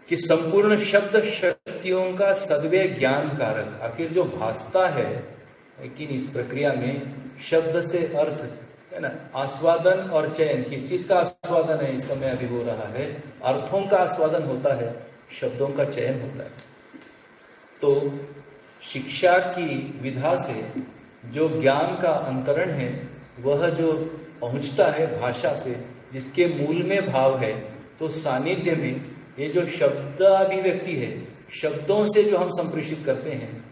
कि संपूर्ण शब्द शक्तियों का सद्वय ज्ञान कारक। आखिर जो भासता है, लेकिन इस प्रक्रिया में शब्द से अर्थ है ना, आस्वादन और चयन, किस चीज का आस्वादन है इस समय अभी हो रहा है, अर्थों का आस्वादन होता है, शब्दों का चयन होता है। तो शिक्षा की विधा से जो ज्ञान का अंतरण है, वह जो पहुंचता है भाषा से, जिसके मूल में भाव है, तो सानिध्य में ये जो शब्द अभिव्यक्ति है, शब्दों से जो हम संप्रेषित करते हैं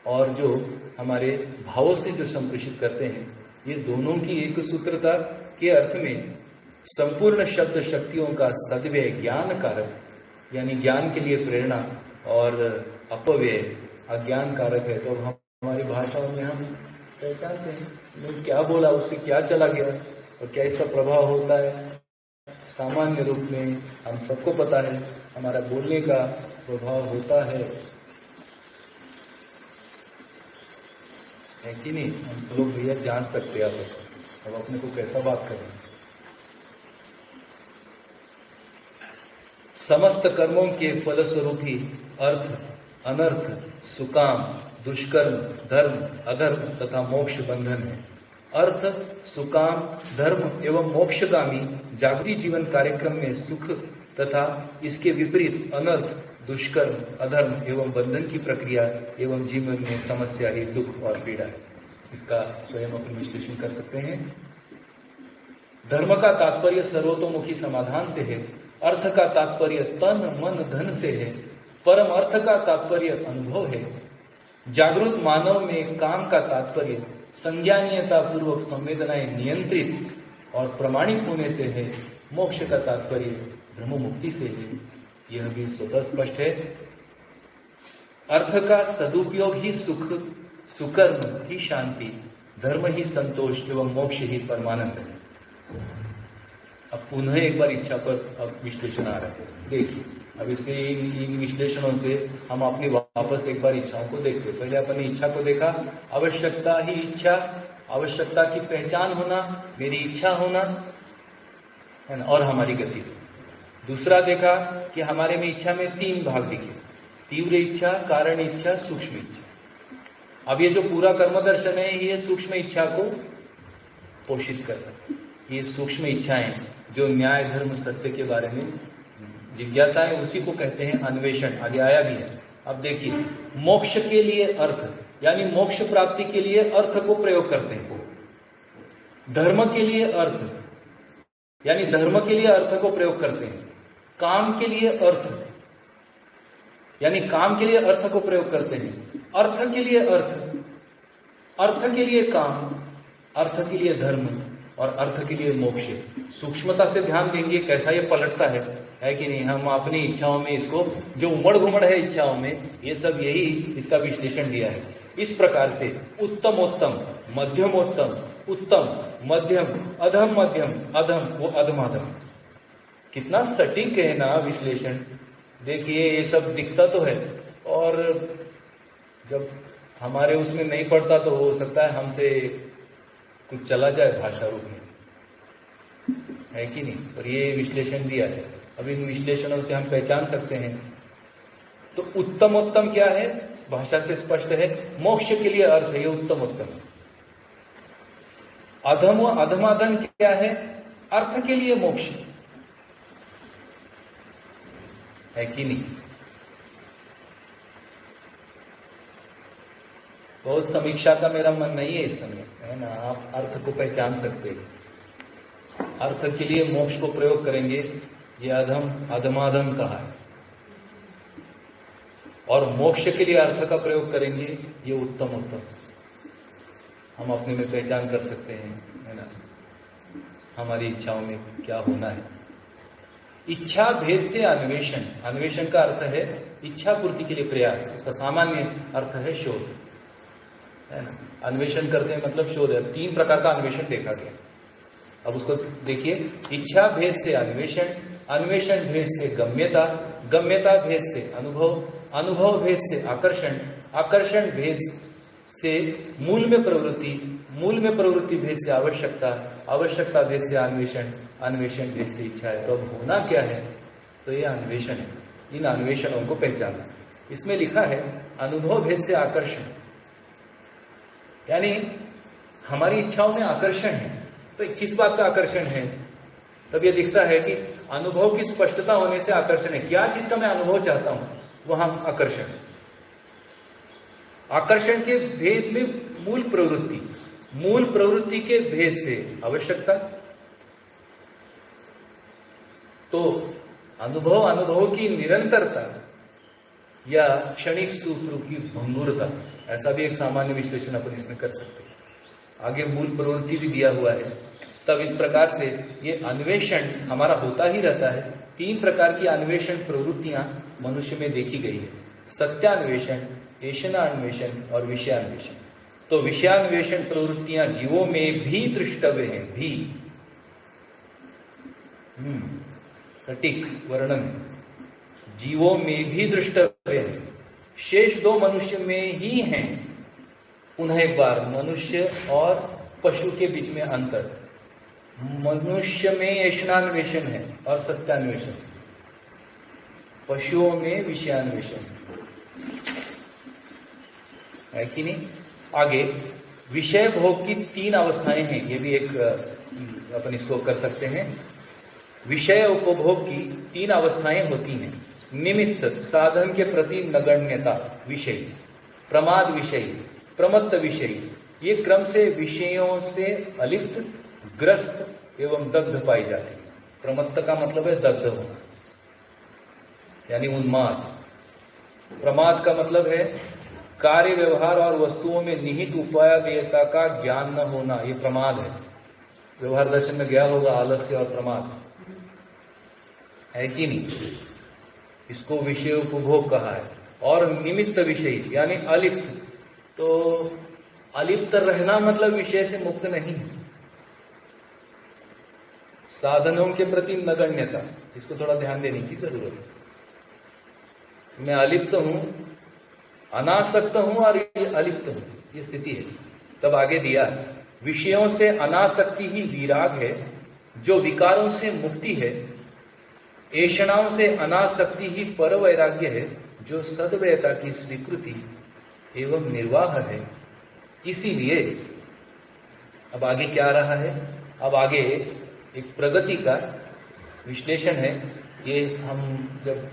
और जो हमारे भावों से जो संप्रेषित करते हैं, ये दोनों की एक सूत्रता के अर्थ में संपूर्ण शब्द शक्तियों का सद्वय ज्ञान कारक, यानी ज्ञान के लिए प्रेरणा, और अपव्यय अज्ञान कारक है। तो हमारी भाषाओं में हम पहचानते हैं लोग क्या बोला, उससे क्या चला गया और क्या इसका प्रभाव होता है। सामान्य रूप में हम सबको पता है हमारा बोलने का प्रभाव होता है कि नहीं। हम सब लोग भैया जांच सकते हैं आपस में, अब अपने को कैसा बात करें। समस्त कर्मों के फलस्वरूप ही अर्थ, अनर्थ, सुकाम, दुष्कर्म, धर्म, अधर्म तथा मोक्ष बंधन है। अर्थ, सुकाम, धर्म एवं मोक्षगामी जागृति जीवन कार्यक्रम में सुख तथा इसके विपरीत अनर्थ, दुष्कर्म, अधर्म एवं बंधन की प्रक्रिया एवं जीवन में समस्या ही दुख और पीड़ा है। इसका स्वयं अपन विश्लेषण कर सकते हैं। धर्म का तात्पर्य सर्वतोमुखी समाधान से है, अर्थ का तात्पर्य तन मन धन से है, परम अर्थ का तात्पर्य अनुभव है। जागरूक मानव में काम का तात्पर्य संज्ञानीयता पूर्वक संवेदनाएं नियंत्रित और प्रमाणित होने से है। मोक्ष का तात्पर्य ब्रह्म मुक्ति से है। यह भी स्वतः स्पष्ट है। अर्थ का सदुपयोग ही सुख, सुकर्म ही शांति, धर्म ही संतोष एवं मोक्ष ही परमानंद है। अब पुनः एक बार इच्छा पर अब विश्लेषण आ रहा है। देखिए, अब इससे इन विश्लेषणों से हम अपनी वापस एक बार इच्छाओं को देखते। पहले अपन इच्छा को देखा, आवश्यकता ही इच्छा, आवश्यकता की पहचान होना, मेरी इच्छा होना है ना, और हमारी गति। दूसरा देखा कि हमारे में इच्छा में तीन भाग दिखे, तीव्र इच्छा, कारण इच्छा, सूक्ष्म इच्छा। अब ये जो पूरा कर्म दर्शन है, ये सूक्ष्म इच्छा को पोषित करता है। ये सूक्ष्म इच्छाएं जो न्याय धर्म सत्य के बारे में जिज्ञासा है, उसी को कहते हैं अन्वेषण। आगे आया भी है। अब देखिए, मोक्ष के लिए अर्थ यानी मोक्ष प्राप्ति के लिए अर्थ को प्रयोग करते हैं। धर्म के लिए अर्थ यानी धर्म के लिए अर्थ को प्रयोग करते हैं। काम के लिए अर्थ यानी काम के लिए अर्थ को प्रयोग करते हैं। अर्थ के लिए अर्थ, अर्थ के लिए काम, अर्थ के लिए धर्म और अर्थ के लिए मोक्ष। सूक्ष्मता से ध्यान देंगे कैसा ये पलटता है कि नहीं। हम अपनी इच्छाओं में इसको जो उमड़ घुमड़ है इच्छाओं में, ये सब यही इसका विश्लेषण दिया है। इस प्रकार से उत्तमोत्तम, मध्यमोत्तम, उत्तम, मध्यम, अधम मध्यम, अधम वो अधमाधम। कितना सटीक है ना विश्लेषण। देखिए, ये सब दिखता तो है, और जब हमारे उसमें नहीं पड़ता तो हो सकता है हमसे कुछ चला जाए भाषा रूप में, है कि नहीं। और ये विश्लेषण दिया है। अब इन विश्लेषणों से हम पहचान सकते हैं। तो उत्तमोत्तम क्या है, भाषा से स्पष्ट है। मोक्ष के लिए अर्थ है ये उत्तमोत्तम। अधम व अधमाधम क्या है, अर्थ के लिए मोक्ष, है कि नहीं। बहुत समीक्षा का मेरा मन नहीं है इस समय, है ना। आप अर्थ को पहचान सकते हैं। अर्थ के लिए मोक्ष को प्रयोग करेंगे, ये अधम, अधमाधम कहा है। और मोक्ष के लिए अर्थ का प्रयोग करेंगे, ये उत्तम उत्तम। हम अपने में पहचान कर सकते हैं, है ना, हमारी इच्छाओं में क्या होना है। इच्छा भेद से अन्वेषण, अन्वेषण का अर्थ है इच्छा पूर्ति के लिए प्रयास। इसका सामान्य अर्थ है शोध, है ना। अन्वेषण करते हैं मतलब शोध है। तीन प्रकार का अन्वेषण देखा गया। अब उसको देखिए, इच्छा भेद से अन्वेषण, अन्वेषण भेद से गम्यता, गम्यता भेद से अनुभव, अनुभव भेद से आकर्षण, आकर्षण भेद से मूल में प्रवृत्ति, मूल में प्रवृत्ति भेद से आवश्यकता, आवश्यकता भेद से अन्वेषण, अन्वेषण भेद से इच्छा है। तो अब होना क्या है, तो ये अन्वेषण है। इन अन्वेषणों को पहचानना। इसमें लिखा है अनुभव भेद से आकर्षण, यानी हमारी इच्छाओं में आकर्षण है। तो किस बात का आकर्षण है? तब ये दिखता है कि अनुभव की स्पष्टता होने से आकर्षण है। क्या चीज का मैं अनुभव चाहता हूं, वहां आकर्षण। आकर्षण के भेद में मूल प्रवृत्ति के भेद से आवश्यकता। तो अनुभव की निरंतरता या क्षणिक सूत्रों की भंगुरता, ऐसा भी एक सामान्य विश्लेषण अपन इसमें कर सकते हैं। आगे मूल प्रवृत्ति भी दिया हुआ है। तब इस प्रकार से ये अन्वेषण हमारा होता ही रहता है। 3 प्रकार की अन्वेषण प्रवृत्तियां मनुष्य में देखी गई है: सत्यान्वेषण, ऐषणान्वेषण और विषयान्वेषण। तो विषयान्वेषण प्रवृत्तियां जीवों में भी दृष्टव्य है। भी सटीक वर्णन, जीवों में भी दृष्टव्य है। शेष 2 मनुष्य में ही हैं। पुनः एक बार, मनुष्य और पशु के बीच में अंतर। मनुष्य में ऐषणान्वेषण है और सत्यान्वेषण, पशुओं में विषयान्वेषण है कि नहीं। आगे विषय भोग की 3 अवस्थाएं हैं। ये भी एक अपन इसको कर सकते हैं। विषय उपभोग की 3 अवस्थाएं होती हैं: निमित्त, साधन के प्रति नगण्यता विषय, प्रमाद विषय, प्रमत्त विषय। ये क्रम से विषयों से अलिप्त, ग्रस्त एवं दग्ध पाई जाती है। प्रमत्त का मतलब है दग्ध होना, यानी उन्माद। प्रमाद का मतलब है कार्य, व्यवहार और वस्तुओं में निहित उपादेयता का ज्ञान न होना, ये प्रमाद है। व्यवहार दर्शन में गया होगा आलस्य और प्रमाद, है कि नहीं। इसको विषय उपभोग कहा है। और निमित्त विषय यानी अलिप्त। तो अलिप्त रहना मतलब विषय से मुक्त नहीं। साधनों के प्रति नगण्यता, इसको थोड़ा ध्यान देने की जरूरत है। मैं अलिप्त हूं, अनासक्त हूं और अलिप्त हूं, ये स्थिति है। तब आगे दिया, विषयों से अनासक्ति ही विराग है, जो विकारों से मुक्ति है। ऐषणाओं से अनासक्ति ही पर वैराग्य है, जो सद्वैता की स्वीकृति एवं निर्वाह है। इसीलिए अब आगे क्या रहा है? अब आगे एक प्रगति का विश्लेषण है। ये हम जब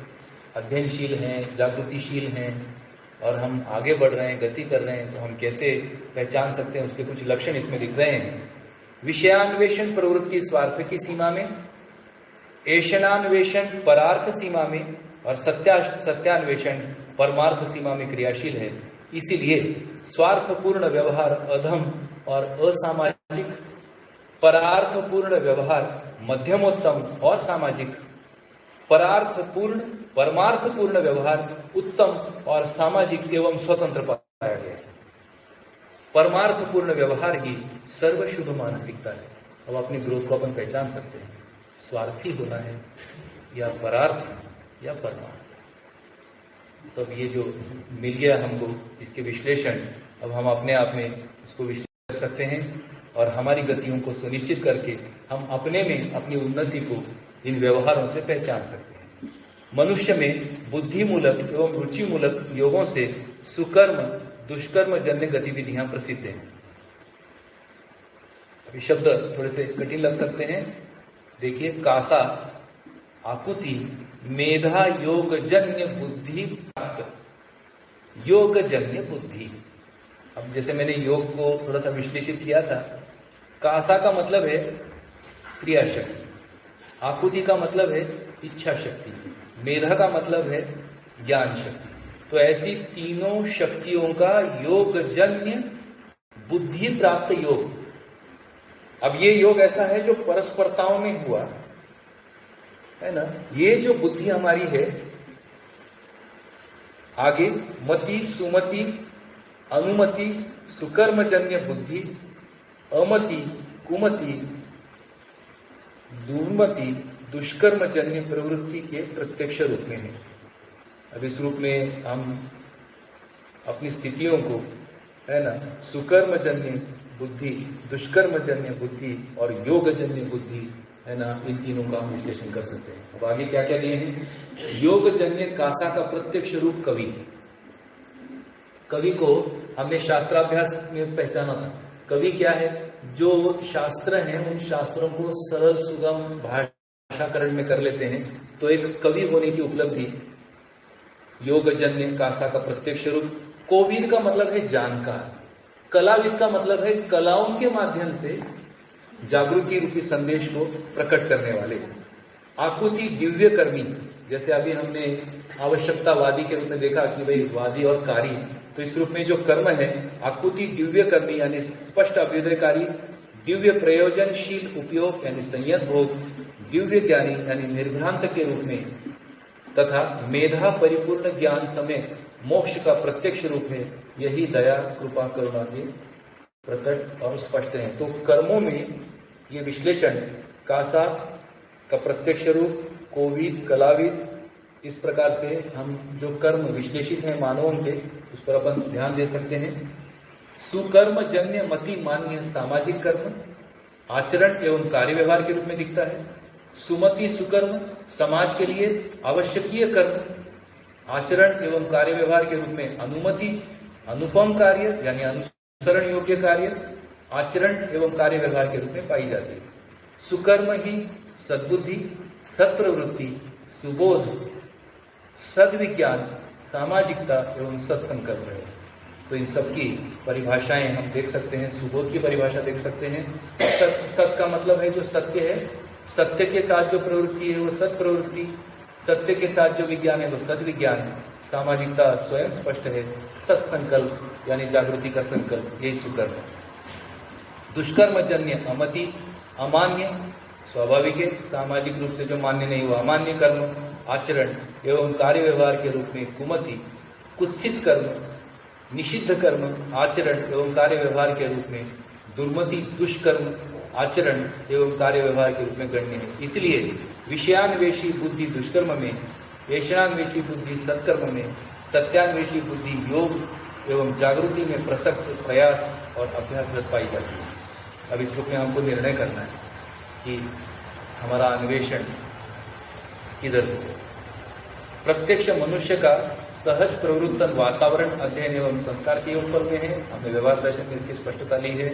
अध्ययनशील हैं, जागृतिशील हैं और हम आगे बढ़ रहे हैं, गति कर रहे हैं, तो हम कैसे पहचान सकते हैं, उसके कुछ लक्षण इसमें दिख रहे हैं। विषयान्वेषण प्रवृत्ति स्वार्थ की सीमा में, ऐषणान्वेषण परार्थ सीमा में और सत्यान्वेषण परमार्थ सीमा में क्रियाशील है। इसीलिए स्वार्थपूर्ण व्यवहार अधम और असामाजिक, परार्थपूर्ण व्यवहार मध्यमोत्तम और सामाजिक, परमार्थपूर्ण व्यवहार उत्तम और सामाजिक एवं स्वतंत्र पाया गया है। परमार्थपूर्ण व्यवहार ही सर्वशुभ मानसिकता है। अब अपनी ग्रोथ को अपन पहचान सकते हैं, स्वार्थी होना है या परार्थ या परमार्थ। तो अब ये जो मिल गया हमको, इसके विश्लेषण अब हम अपने आप में इसको विश्लेषण कर सकते हैं और हमारी गतियों को सुनिश्चित करके हम अपने में अपनी उन्नति को इन व्यवहारों से पहचान सकते हैं। मनुष्य में बुद्धिमूलक एवं रुचिमूलक योगों से सुकर्म दुष्कर्म जन्य गतिविधियां प्रसिद्ध हैं। अभी शब्द थोड़े से कठिन लग सकते हैं। देखिए, कासा, आकुति, मेधा, योगजन्य बुद्धि प्राप्त। योगजन्य बुद्धि, अब जैसे मैंने योग को थोड़ा सा विश्लेषित किया था। कासा का मतलब है क्रिया शक्ति, आकुति का मतलब है इच्छा शक्ति, मेधा का मतलब है ज्ञान शक्ति। तो ऐसी तीनों शक्तियों का योगजन्य बुद्धि प्राप्त योग। अब ये योग ऐसा है जो परस्परताओं में हुआ है ना। ये जो बुद्धि हमारी है, आगे मति, सुमति, अनुमति, सुकर्मजन्य बुद्धि, अमति, कुमति, दुर्मति, दुष्कर्मजन्य प्रवृत्ति के प्रत्यक्ष रूप में है। अब इस रूप में हम अपनी स्थितियों को, है ना, सुकर्मजन्य बुद्धि, दुष्कर्मजन्य बुद्धि और योगजन्य बुद्धि, है ना, इन तीनों का हम विश्लेषण कर सकते हैं। अब आगे क्या क्या दिए हैं? योगजन्य कासा का प्रत्यक्ष रूप कवि। कवि को हमने शास्त्राभ्यास में पहचाना था। कवि क्या है? जो शास्त्र हैं उन शास्त्रों को सरल सुगम भाषाकरण में कर लेते हैं, तो एक कवि होने की उपलब्धि। योगजन्य कासा का प्रत्यक्ष रूप। कोविद का मतलब है जानकार। कलाविद का मतलब है कलाओं के माध्यम से जागृति रूपी संदेश को प्रकट करने वाले। आकुति दिव्य कर्मी, जैसे अभी हमने आवश्यकतावादी के रूप में देखा कि भाई वादी और कारी, तो इस रूप में जो कर्म है आकुति दिव्य कर्मी यानी स्पष्ट अभ्युदयकारी, दिव्य प्रयोजनशील उपयोग यानी संयत भोग, दिव्य ज्ञानी यानी निर्भ्रांत के रूप में, तथा मेधा परिपूर्ण ज्ञान समेत मोक्ष का प्रत्यक्ष रूप है। यही दया कृपा करुणा के प्रकट और स्पष्ट है। तो कर्मों में ये विश्लेषण कासा का प्रत्यक्ष रूप, कोविद, कलाविद, इस प्रकार से हम जो कर्म विश्लेषित हैं मानवों के, उस पर अपन ध्यान दे सकते हैं। सुकर्म जन्य मति मान्य सामाजिक कर्म आचरण एवं कार्य व्यवहार के रूप में दिखता है। सुमति सुकर्म समाज के लिए आवश्यकीय कर्म आचरण एवं कार्य व्यवहार के रूप में अनुमति अनुपम कार्य यानी अनुसरण योग्य कार्य आचरण एवं कार्य व्यवहार के रूप में पाई जाती है। सुकर्म ही सद्बुद्धि, सत्प्रवृत्ति, सुबोध, सद्विज्ञान, सामाजिकता एवं सत्संकल्प है। तो इन सब की परिभाषाएं हम देख सकते हैं। सुबोध की परिभाषा देख सकते हैं। सत का मतलब है जो सत्य है, सत्य के साथ जो प्रवृत्ति है वो सत प्रवृत्ति, सत्य के साथ जो विज्ञान है वो सद्विज्ञान, सामाजिकता स्वयं स्पष्ट है, सत्संकल्प यानी जागृति का संकल्प, यही सुकर्म। दुष्कर्म जन्य अमति अमान्य स्वाभाविक है, सामाजिक रूप से जो मान्य नहीं हुआ अमान्य कर्म आचरण एवं कार्य व्यवहार के रूप में कुमति, कुत्सित कर्म, निषिद्ध कर्म आचरण एवं कार्य व्यवहार के रूप में दुर्मति, दुष्कर्म आचरण एवं कार्य व्यवहार के रूप में गण्य है। इसलिए विषयान्वेषी बुद्धि दुष्कर्म में, ऐषणान्वेषी बुद्धि सत्कर्म में, सत्यान्वेषी बुद्धि योग एवं जागृति में प्रसक्त प्रयास और अभ्यासरत पाई जाती है। अब इस रूप में हमको निर्णय करना है कि हमारा अन्वेषण किधर हो। प्रत्यक्ष मनुष्य का सहज प्रवृत्तन वातावरण अध्ययन एवं संस्कार के ऊपर में है। हमने व्यवहार दर्शन में इसकी स्पष्टता ली है।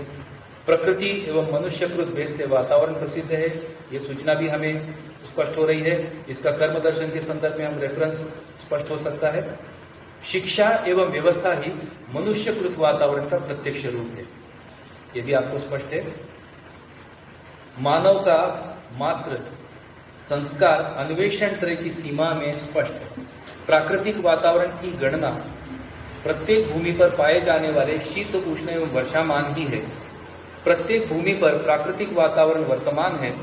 प्रकृति एवं मनुष्यकृत भेद से वातावरण प्रसिद्ध है, ये सूचना भी हमें स्पष्ट हो रही है। इसका कर्म दर्शन के संदर्भ में हम रेफरेंस स्पष्ट हो सकता है। शिक्षा एवं व्यवस्था ही मनुष्यकृत वातावरण का प्रत्यक्ष रूप है, ये भी आपको स्पष्ट है। मानव का मात्र संस्कार अन्वेषण तरह की सीमा में स्पष्ट है। प्राकृतिक वातावरण की गणना प्रत्येक भूमि पर पाए जाने वाले शीत उष्ण एवं वर्षामान ही है। प्रत्येक भूमि पर प्राकृतिक वातावरण वर्तमान है,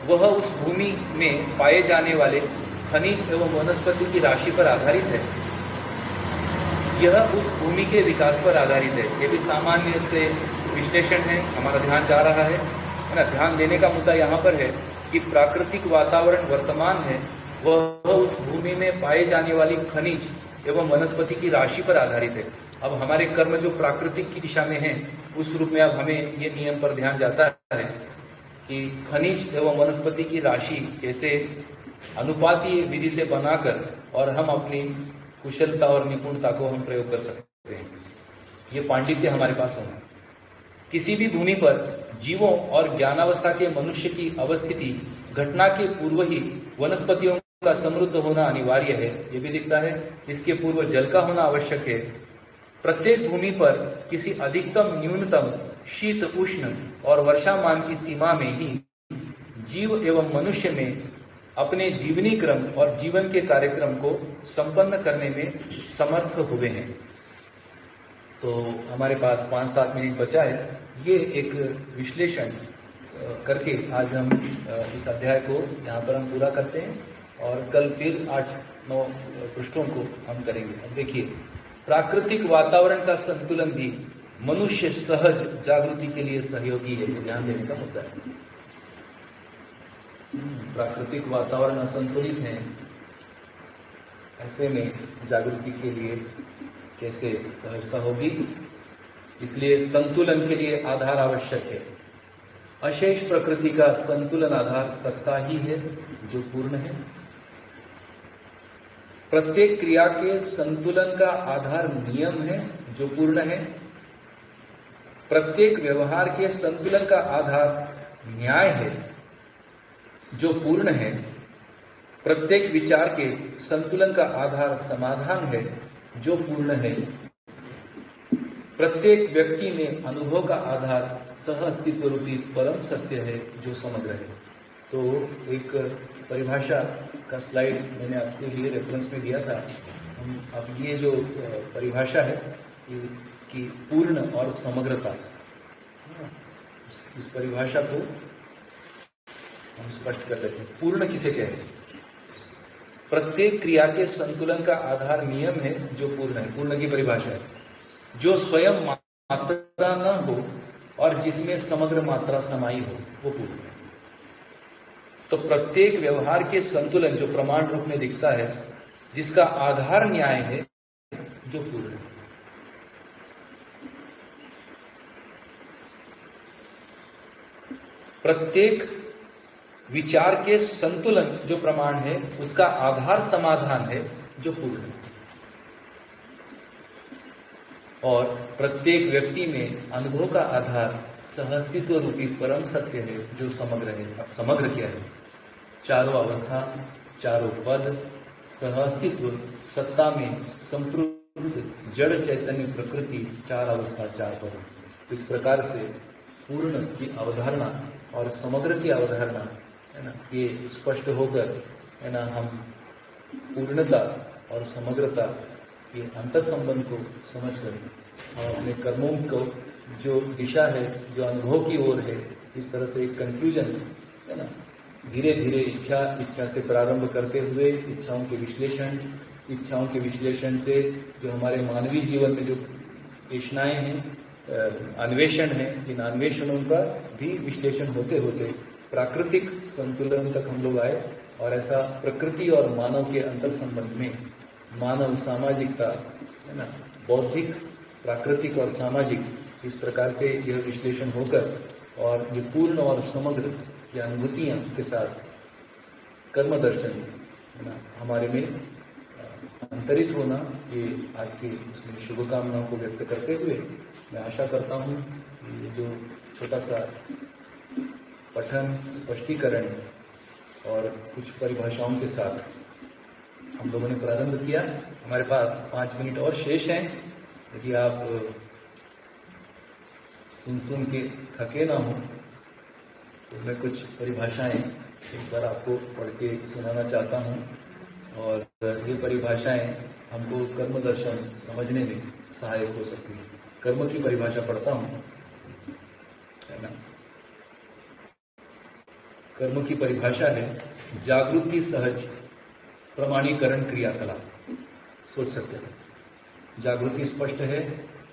वह उस भूमि में पाए जाने वाले खनिज एवं वनस्पति की राशि पर आधारित है। यह उस भूमि के विकास पर आधारित है। ये भी सामान्य से विश्लेषण है, हमारा ध्यान जा रहा है ना। ध्यान देने का मुद्दा यहाँ पर है कि प्राकृतिक वातावरण वर्तमान है, वह उस भूमि में पाए जाने वाली खनिज एवं वनस्पति की राशि पर आधारित है। अब हमारे कर्म जो प्राकृतिक की दिशा में हैं, उस रूप में अब हमें ये नियम पर ध्यान जाता है कि खनिज एवं वनस्पति की राशि कैसे अनुपातीय विधि से बनाकर और हम अपनी कुशलता और निपुणता को हम प्रयोग कर सकते हैं। ये पांडित्य हमारे पास होना। किसी भी भूमि पर जीवों और ज्ञानावस्था के मनुष्य की अवस्थिति घटना के पूर्व ही वनस्पतियों का समृद्ध होना अनिवार्य है, ये भी दिखता है। इसके पूर्व जल का होना आवश्यक है। प्रत्येक भूमि पर किसी अधिकतम न्यूनतम शीत उष्ण और वर्षामान की सीमा में ही जीव एवं मनुष्य में अपने जीवनी क्रम और जीवन के कार्यक्रम को संपन्न करने में समर्थ हुए हैं। तो हमारे पास 5-7 मिनट बचा है। ये एक विश्लेषण करके आज हम इस अध्याय को यहाँ पर हम पूरा करते हैं और कल फिर 8-9 पृष्ठों को हम करेंगे। अब देखिए, प्राकृतिक वातावरण का संतुलन भी मनुष्य सहज जागृति के लिए सहयोगी है, ध्यान देने का मुद्दा है। प्राकृतिक वातावरण असंतुलित है, ऐसे में जागृति के लिए कैसे सहजता होगी। इसलिए संतुलन के लिए आधार आवश्यक है। अशेष प्रकृति का संतुलन आधार सत्ता ही है जो पूर्ण है। प्रत्येक क्रिया के संतुलन का आधार नियम है जो पूर्ण है। प्रत्येक व्यवहार के संतुलन का आधार न्याय है जो पूर्ण है। प्रत्येक विचार के संतुलन का आधार समाधान है जो पूर्ण है। प्रत्येक व्यक्ति में अनुभव का आधार सह अस्तित्व रूपी परम सत्य है जो समग्र है। तो एक परिभाषा का स्लाइड मैंने आपके लिए रेफरेंस में दिया था। हम अब ये जो परिभाषा है कि पूर्ण और समग्रता, इस परिभाषा को हम स्पष्ट कर लेते हैं। पूर्ण किसे कहते हैं? प्रत्येक क्रिया के संतुलन का आधार नियम है जो पूर्ण है। पूर्ण की परिभाषा है जो स्वयं मात्रा न हो और जिसमें समग्र मात्रा समाई हो, वो पूर्ण है। तो प्रत्येक व्यवहार के संतुलन जो प्रमाण रूप में दिखता है, जिसका आधार न्याय है, जो पूर्ण है। प्रत्येक विचार के संतुलन जो प्रमाण है, उसका आधार समाधान है जो पूर्ण है। और प्रत्येक व्यक्ति में अनुभव का आधार सहअस्तित्व रूपी परम सत्य है जो समग्र है। अब समग्र क्या है? चारों अवस्था, चारों पद, सहअस्तित्व, सत्ता में संपूर्ण जड़ चैतन्य प्रकृति, चार अवस्था, चार पद। इस प्रकार से पूर्ण की अवधारणा और समग्र की अवधारणा है ना, ये स्पष्ट होकर है ना, हम पूर्णता और समग्रता के अंतर संबंध को समझकर हम अपने कर्मों को जो दिशा है, जो अनुभव की ओर है, इस तरह से एक कंक्लूजन है ना, धीरे धीरे इच्छा से प्रारंभ करते हुए इच्छाओं के विश्लेषण से जो हमारे मानवीय जीवन में जो तृष्णाएं हैं, अन्वेषण है, इन अन्वेषणों का भी विश्लेषण होते होते प्राकृतिक संतुलन तक हम लोग आए। और ऐसा प्रकृति और मानव के अंतर संबंध में मानव सामाजिकता है ना, बौद्धिक, प्राकृतिक और सामाजिक, इस प्रकार से यह विश्लेषण होकर और ये पूर्ण और समग्र ये अनुभूतियां के साथ कर्म दर्शन है ना हमारे में अंतरित होना, ये आज की उसमें शुभकामनाओं को व्यक्त करते हुए मैं आशा करता हूँ कि ये जो छोटा सा पठन, स्पष्टीकरण और कुछ परिभाषाओं के साथ हम लोगों ने प्रारंभ किया। हमारे पास 5 मिनट और शेष हैं। यदि आप सुन के थके ना हो तो मैं कुछ परिभाषाएं एक बार आपको पढ़ के सुनाना चाहता हूँ। और ये परिभाषाएं हमको कर्म दर्शन समझने में सहायक हो सकती है। कर्म की परिभाषा पढ़ता हूँ, है ना। कर्म की परिभाषा है जागृति सहज प्रमाणीकरण क्रियाकलाप। सोच सकते हैं, जागृति स्पष्ट है,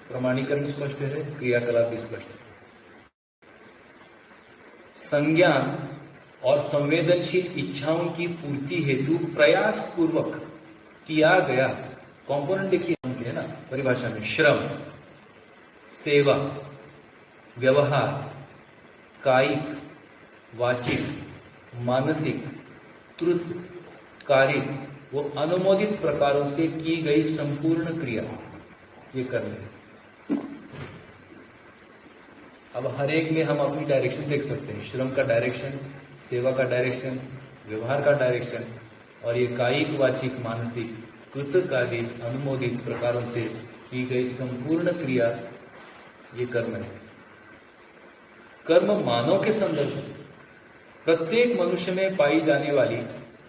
प्रमाणीकरण स्पष्ट है, क्रियाकलाप भी स्पष्ट है। संज्ञान और संवेदनशील इच्छाओं की पूर्ति हेतु प्रयास पूर्वक किया गया, कॉम्पोनेंट देखिए है ना परिभाषा में, श्रम, सेवा, व्यवहार, कायिक, वाचिक, मानसिक, कृत, कारिक वो अनुमोदित प्रकारों से की गई संपूर्ण क्रिया, ये कर्म है। अब हर एक में हम अपनी डायरेक्शन देख सकते हैं। श्रम का डायरेक्शन, सेवा का डायरेक्शन, व्यवहार का डायरेक्शन, और ये कायिक, वाचिक, मानसिक, कृत, कारिक, अनुमोदित प्रकारों से की गई संपूर्ण क्रिया, ये कर्म है। कर्म मानव के संदर्भ में प्रत्येक मनुष्य में पाई जाने वाली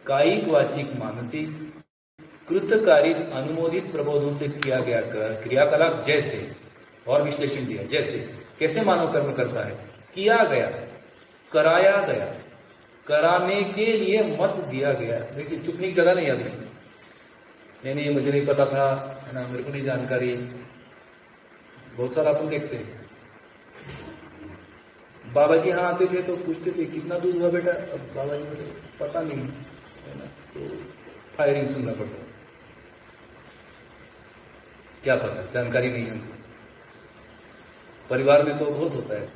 कायिक, वाचिक, मानसिक, कृतकारिक, अनुमोदित प्रबोधों से किया गया क्रियाकलाप जैसे, और विश्लेषण दिया, जैसे कैसे मानव कर्म करता है, किया गया, कराया गया, कराने के लिए मत दिया गया। देखिए चुपने की जगह नहीं याद इसमें, नहीं ये मुझे नहीं पता था, है ना, मेरे को नहीं जानकारी। बहुत सारा अपन देखते हैं, बाबा जी यहाँ आते थे तो पूछते थे कितना दूध हुआ बेटा, अब बाबा जी बोले पता नहीं, है ना, तो फायरिंग सुनना पड़ता है, क्या पता, जानकारी नहीं है। परिवार में तो बहुत होता है,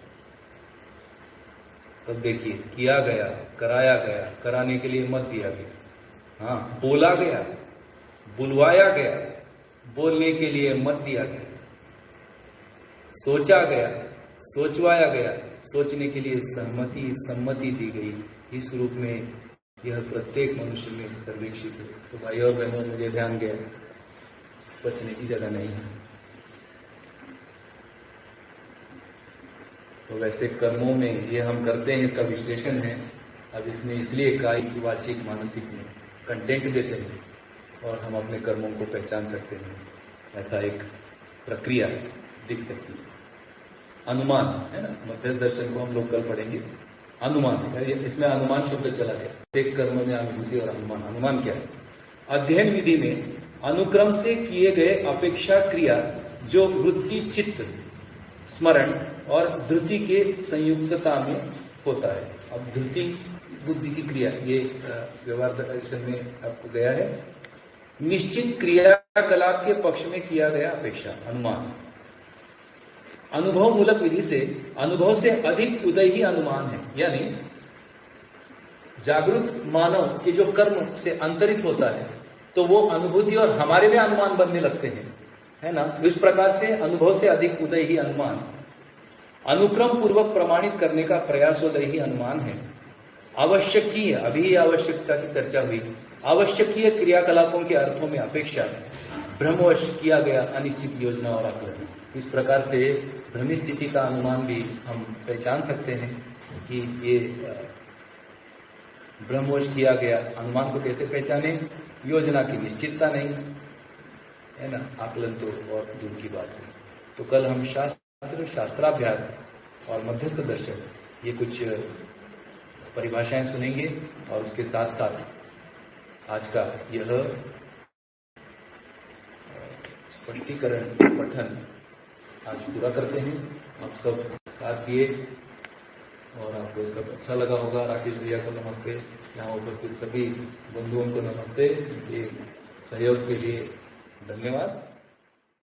तब देखिए, किया गया, कराया गया, कराने के लिए मत दिया गया। हाँ, बोला गया, बुलवाया गया, बोलने के लिए मत दिया गया। सोचा गया, सोचवाया गया, सोचने के लिए सम्मति दी गई। इस रूप में यह प्रत्येक मनुष्य में सर्वेक्षित है। तो भाई और बहनों, मुझे ध्यान गया, बचने की जगह नहीं है। तो वैसे कर्मों में ये हम करते हैं, इसका विश्लेषण है। अब इसमें इसलिए कायिक, वाचिक, मानसिक में कंटेंट देते हैं और हम अपने कर्मों को पहचान सकते हैं। ऐसा एक प्रक्रिया दिख सकती है। अनुमान है ना, मध्य दर्शन को हम लोग कल पढ़ेंगे। अनुमान, इसमें अनुमान शब्द चला गया। एक कर्म में अनुभूति और अनुमान। अनुमान क्या है? अध्ययन विधि में अनुक्रम से किए गए अपेक्षा क्रिया जो वृत्ति, चित्त, स्मरण और धृति के संयुक्तता में होता है। अब धृति बुद्धि की क्रिया, ये व्यवहार दर्शन में आपको गया है। निश्चित क्रियाकलाप के पक्ष में किया गया अपेक्षा, अनुमान। अनुभव मूलक विधि से अनुभव से अधिक उदय ही अनुमान है। यानी जागरूक मानव के जो कर्म से अंतरित होता है, तो वो अनुभूति और हमारे में अनुमान बनने लगते हैं, है ना। इस प्रकार से अनुभव से अधिक उदय ही अनुमान, अनुक्रम पूर्वक प्रमाणित करने का प्रयासोदय ही अनुमान है। आवश्यकीय, अभी आवश्यकता की चर्चा हुई, आवश्यकीय क्रियाकलापों के अर्थों में अपेक्षा, भ्रमवश किया गया अनिश्चित योजना और आकलन। इस प्रकार से भ्रमित स्थिति का अनुमान भी हम पहचान सकते हैं कि ये भ्रमवश किया गया। अनुमान को कैसे पहचाने? योजना की निश्चितता नहीं, है ना, आकलन तो और दूर की बात है। तो कल हम शास्त्राभ्यास और मध्यस्थ दर्शन, ये कुछ परिभाषाएं सुनेंगे और उसके साथ साथ आज का यह स्पष्टीकरण पठन आज पूरा करते हैं। आप सब साथ दिए और आपको सब अच्छा लगा होगा। राकेश भैया को नमस्ते, यहाँ उपस्थित सभी बंधुओं को नमस्ते, ये सहयोग के लिए धन्यवाद।